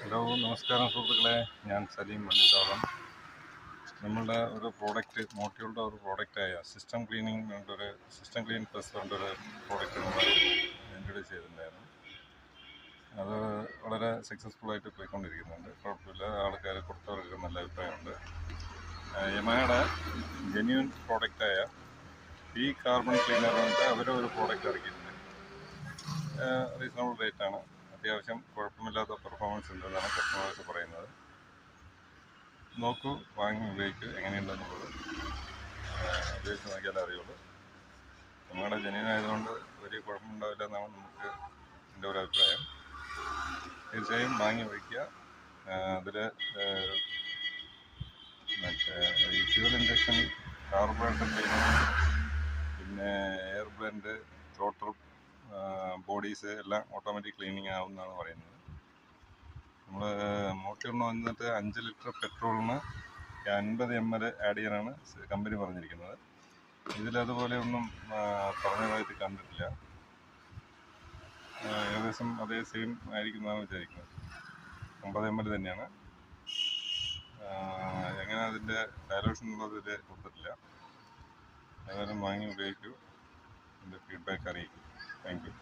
Hello, നമസ്കാരം സുഹൃത്തുക്കളെ. ഞാൻ സലീം മണ്ണിത്തോളം. നമ്മളുടെ ഒരു പ്രോഡക്റ്റ്, മോട്ടിയോളുടെ ഒരു പ്രോഡക്റ്റായ സിസ്റ്റം ക്ലീൻ പ്ലസ് കൊണ്ടൊരു പ്രോഡക്റ്റ് നമ്മൾ ഇൻട്രൊഡ്യൂസ് ചെയ്തിട്ടുണ്ടായിരുന്നു. അത് വളരെ സക്സസ്ഫുള്ളായിട്ട് പോയിക്കൊണ്ടിരിക്കുന്നുണ്ട്. കുഴപ്പമില്ല, ആൾക്കാർ കൊടുത്തവർക്ക് നല്ല അഭിപ്രായമുണ്ട്. യമഹയുടെ ജെന്യൂൻ പ്രോഡക്റ്റായ ഈ കാർബൺ ക്ലീനർ കൊണ്ട് അവരൊരു പ്രോഡക്റ്റ് ഇറക്കിയിട്ടുണ്ട്. റീസണബിൾ റേറ്റാണ്. അത്യാവശ്യം കുഴപ്പമില്ലാത്ത പെർഫോമൻസ് ഉണ്ടെന്നാണ് കസ്റ്റമേഴ്സ് പറയുന്നത്. നോക്കൂ, വാങ്ങി ഉപയോഗിക്കൂ, എങ്ങനെയുണ്ടെന്നുള്ളത് ഉപയോഗിച്ച് നോക്കിയാലേ അറിയുള്ളൂ. നമ്മുടെ ജെന്യൂനായതുകൊണ്ട് വലിയ കുഴപ്പമുണ്ടാവില്ല എന്നാണ് എൻ്റെ ഒരു അഭിപ്രായം. തീർച്ചയായും വാങ്ങി ഉപയോഗിക്കുക. അതിൽ ഈ ഫ്യൂൽ ഇഞ്ചക്ഷൻ, കാർബറേറ്റർ ക്ലീനർ, പിന്നെ എയർ ബ്ലെൻഡ്, ത്രോട്ടൽ ബോഡീസ് എല്ലാം ഓട്ടോമാറ്റിക് ക്ലീനിങ് ആവുമെന്നാണ് പറയുന്നത്. നമ്മൾ മോട്ടറിന് വന്നിട്ട് 5 ലിറ്റർ പെട്രോളിന് 50 ml ആഡ് ചെയ്യാനാണ് കമ്പനി പറഞ്ഞിരിക്കുന്നത്. ഇതിലതുപോലെ ഒന്നും പറഞ്ഞതായിട്ട് കണ്ടിട്ടില്ല. ഏകദേശം അതേ സെയിം ആയിരിക്കുന്നതാണ് വിചാരിക്കുന്നത്. 50 ml തന്നെയാണ്. എങ്ങനെ അതിൻ്റെ ഡയലൂഷൻ എന്നുള്ളത് ഇതിൽ കൊടുത്തിട്ടില്ല. ഏതായാലും വാങ്ങി ഉപയോഗിക്കൂ, എൻ്റെ ഫീഡ്ബാക്ക് അറിയിക്കും. Thank you.